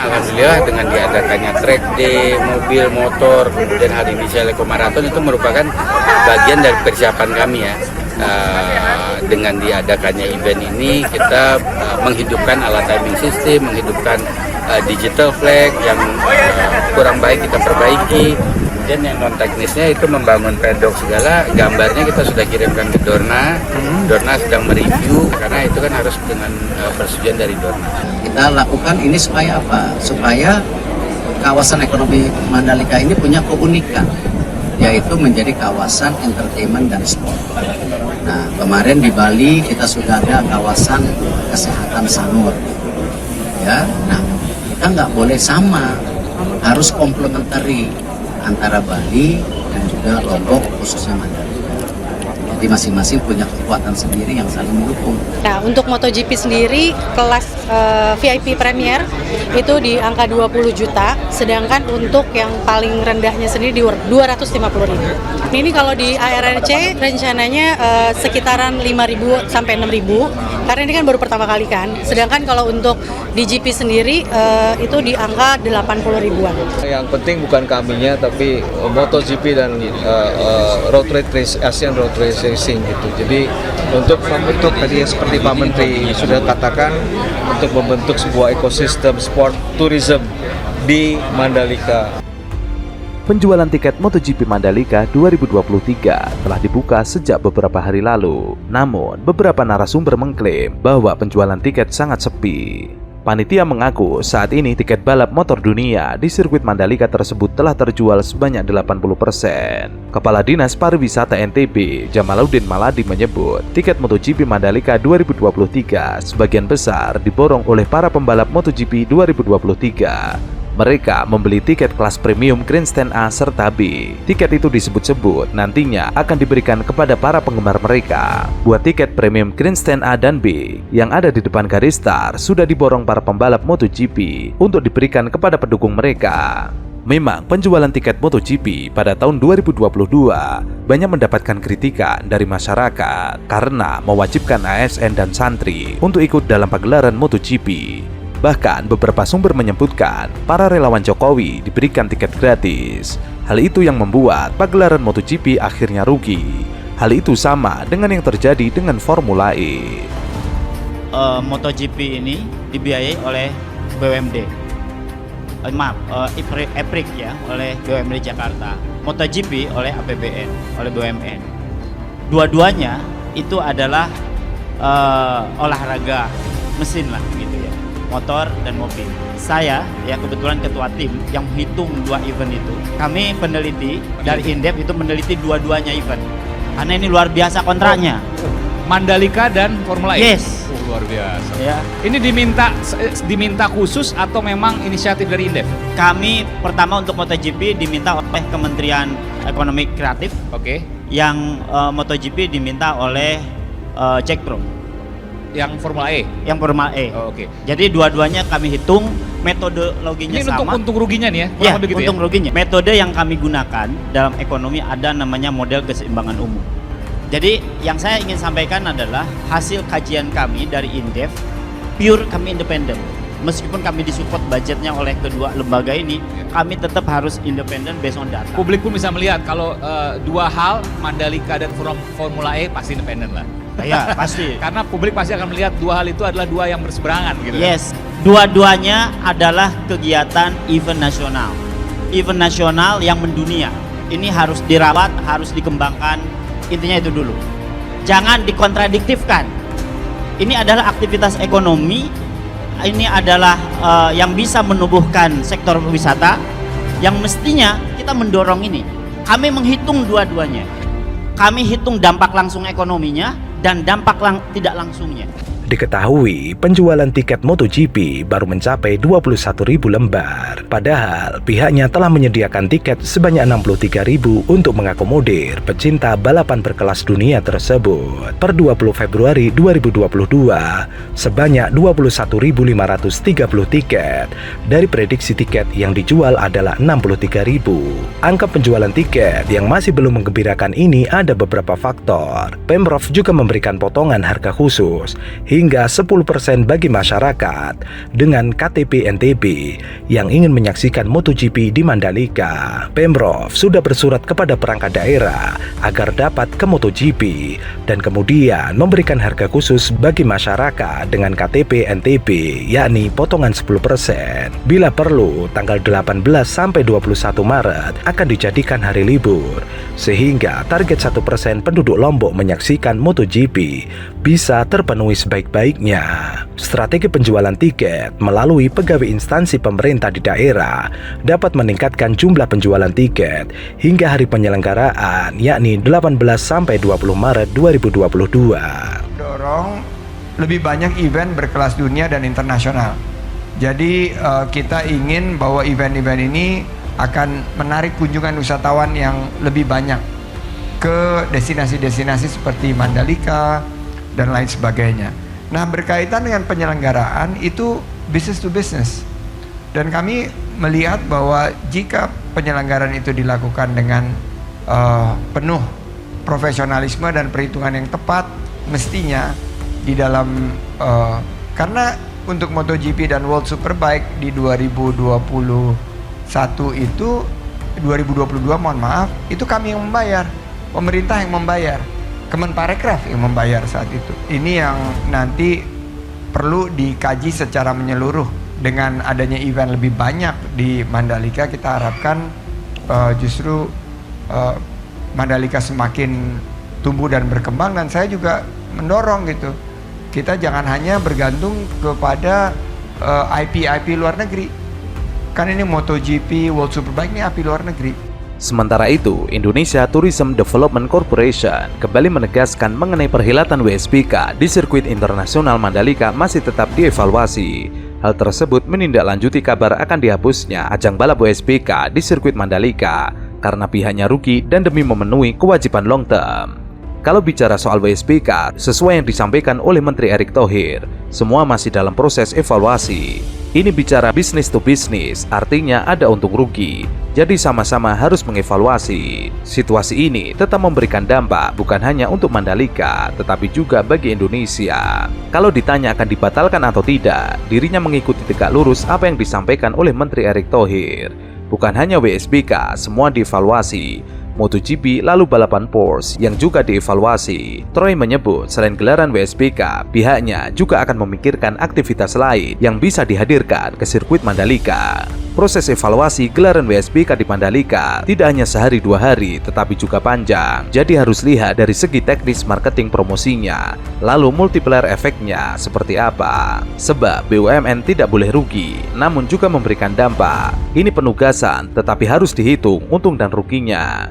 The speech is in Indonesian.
alhamdulillah dengan diadakannya track day, mobil, motor, kemudian hari ini Seleko Marathon itu merupakan bagian dari persiapan kami ya. Dengan diadakannya event ini kita menghidupkan alat timing system, menghidupkan digital flag yang kurang baik kita perbaiki. Kemudian yang non teknisnya itu membangun pedok segala, gambarnya kita sudah kirimkan ke Dorna. Dorna sedang mereview karena itu kan harus dengan persetujuan dari Dorna. Kita lakukan ini supaya apa? Supaya kawasan ekonomi Mandalika ini punya keunikan, yaitu menjadi kawasan entertainment dan sport. Nah, kemarin di Bali kita sudah ada kawasan kesehatan Sanur. Ya, nah kita nggak boleh sama, harus komplementari antara Bali dan juga Lombok, khususnya Mandalika. Jadi masing-masing punya kekuatan sendiri yang saling mendukung. Nah, untuk MotoGP sendiri kelas VIP Premier itu di angka 20 juta, sedangkan untuk yang paling rendahnya sendiri di 250.000. Ini kalau di ARRC rencananya sekitaran 5.000 sampai 6.000, karena ini kan baru pertama kali kan. Sedangkan kalau untuk di GP sendiri itu di angka 80 ribuan. Yang penting bukan kaminya, tapi MotoGP dan Road Race Asian Road Race Racing gitu. Jadi untuk membentuk tadi seperti Pak Menteri sudah katakan, untuk membentuk sebuah ekosistem sport tourism di Mandalika. Penjualan tiket MotoGP Mandalika 2023 telah dibuka sejak beberapa hari lalu. Namun, beberapa narasumber mengklaim bahwa penjualan tiket sangat sepi. Panitia mengaku saat ini tiket balap motor dunia di sirkuit Mandalika tersebut telah terjual sebanyak 80%. Kepala Dinas Pariwisata NTB, Jamaluddin Maladi menyebut, tiket MotoGP Mandalika 2023 sebagian besar diborong oleh para pembalap MotoGP 2023. Mereka membeli tiket kelas premium Grandstand A serta B. Tiket itu disebut-sebut nantinya akan diberikan kepada para penggemar mereka. Buat tiket premium Grandstand A dan B yang ada di depan garis start sudah diborong para pembalap MotoGP untuk diberikan kepada pendukung mereka. Memang penjualan tiket MotoGP pada tahun 2022 banyak mendapatkan kritikan dari masyarakat karena mewajibkan ASN dan santri untuk ikut dalam pagelaran MotoGP. Bahkan beberapa sumber menyebutkan para relawan Jokowi diberikan tiket gratis. Hal itu yang membuat pagelaran MotoGP akhirnya rugi. Hal itu sama dengan yang terjadi dengan Formula E. MotoGP ini dibiayai oleh BUMD. EPRIK ya, oleh BUMD Jakarta. MotoGP oleh APBN, oleh BUMN. Dua-duanya itu adalah olahraga mesin lah gitu ya. Motor dan mobil. Saya ya kebetulan ketua tim yang menghitung dua event itu. Kami peneliti dari Indef itu meneliti dua-duanya event. Karena ini luar biasa kontraknya. Mandalika dan Formula E. Yes. Luar biasa. Ya. Ini diminta khusus atau memang inisiatif dari Indef? Kami pertama untuk MotoGP diminta oleh Kementerian Ekonomi Kreatif. Oke. Yang MotoGP diminta oleh Jack Pro. Yang Formula E? Yang Formula E. Oh, oke. Jadi dua-duanya kami hitung, metodologinya ini sama. Ini untung ruginya nih ya? Ya, untung ruginya. Metode yang kami gunakan dalam ekonomi ada namanya model keseimbangan umum. Jadi yang saya ingin sampaikan adalah hasil kajian kami dari Indef, pure kami independen. Meskipun kami disupport budgetnya oleh kedua lembaga ini, kami tetap harus independen based on data. Publik pun bisa melihat kalau dua hal, Mandalika dan Formula E pasti independen lah. Ya pasti. Karena publik pasti akan melihat dua hal itu adalah dua yang berseberangan gitu. Yes, dua-duanya adalah kegiatan event nasional. Event nasional yang mendunia. Ini harus dirawat, harus dikembangkan. Intinya itu dulu. Jangan dikontradiktifkan. Ini adalah aktivitas ekonomi. Ini adalah yang bisa menumbuhkan sektor wisata. Yang mestinya kita mendorong ini. Kami menghitung dua-duanya. Kami hitung dampak langsung ekonominya dan dampak tidak langsungnya. Diketahui penjualan tiket MotoGP baru mencapai 21.000 lembar. Padahal pihaknya telah menyediakan tiket sebanyak 63.000 untuk mengakomodir pecinta balapan berkelas dunia tersebut. Per 20 Februari 2022, sebanyak 21.530 tiket. Dari prediksi tiket yang dijual adalah 63.000. Angka penjualan tiket yang masih belum menggembirakan ini ada beberapa faktor. Pemprov juga memberikan potongan harga khusus hingga 10% bagi masyarakat dengan KTP NTB yang ingin menyaksikan MotoGP di Mandalika. Pemprov sudah bersurat kepada perangkat daerah agar dapat ke MotoGP dan kemudian memberikan harga khusus bagi masyarakat dengan KTP NTB, yakni potongan 10%. Bila perlu, tanggal 18 sampai 21 Maret akan dijadikan hari libur, sehingga target 1% penduduk Lombok menyaksikan MotoGP bisa terpenuhi sebaik-baiknya. Strategi penjualan tiket melalui pegawai instansi pemerintah di daerah dapat meningkatkan jumlah penjualan tiket hingga hari penyelenggaraan, yakni 18 sampai 20 Maret 2022. Dorong lebih banyak event berkelas dunia dan internasional. Jadi kita ingin bahwa event-event ini akan menarik kunjungan wisatawan yang lebih banyak ke destinasi-destinasi seperti Mandalika dan lain sebagainya. Nah, berkaitan dengan penyelenggaraan itu business to business. Dan kami melihat bahwa jika penyelenggaraan itu dilakukan dengan penuh profesionalisme dan perhitungan yang tepat, mestinya di dalam karena untuk MotoGP dan World Superbike di 2021 itu 2022 mohon maaf, itu kami yang membayar, pemerintah yang membayar, Kemenparekraf yang membayar saat itu. Ini yang nanti perlu dikaji secara menyeluruh. Dengan adanya event lebih banyak di Mandalika, kita harapkan justru Mandalika semakin tumbuh dan berkembang. Dan saya juga mendorong gitu, kita jangan hanya bergantung kepada IP luar negeri. Kan ini MotoGP, World Superbike ini IP luar negeri. Sementara itu, Indonesia Tourism Development Corporation kembali menegaskan mengenai perhelatan WSBK di sirkuit internasional Mandalika masih tetap dievaluasi. Hal tersebut menindaklanjuti kabar akan dihapusnya ajang balap WSBK di sirkuit Mandalika karena pihaknya rugi dan demi memenuhi kewajiban long term. Kalau bicara soal WSBK, sesuai yang disampaikan oleh Menteri Erick Thohir, semua masih dalam proses evaluasi. Ini bicara bisnis to bisnis, artinya ada untung rugi. Jadi sama-sama harus mengevaluasi. Situasi ini tetap memberikan dampak bukan hanya untuk Mandalika, tetapi juga bagi Indonesia. Kalau ditanya akan dibatalkan atau tidak, dirinya mengikuti tegak lurus apa yang disampaikan oleh Menteri Erick Thohir. Bukan hanya WSBK, semua dievaluasi. MotoGP lalu balapan Porsche yang juga dievaluasi. Troy menyebut selain gelaran WSBK, pihaknya juga akan memikirkan aktivitas lain yang bisa dihadirkan ke sirkuit Mandalika. Proses evaluasi gelaran WSBK di Mandalika tidak hanya sehari dua hari, tetapi juga panjang. Jadi harus lihat dari segi teknis marketing promosinya, lalu multiplier efeknya seperti apa. Sebab BUMN tidak boleh rugi, namun juga memberikan dampak. Ini penugasan, tetapi harus dihitung untung dan ruginya.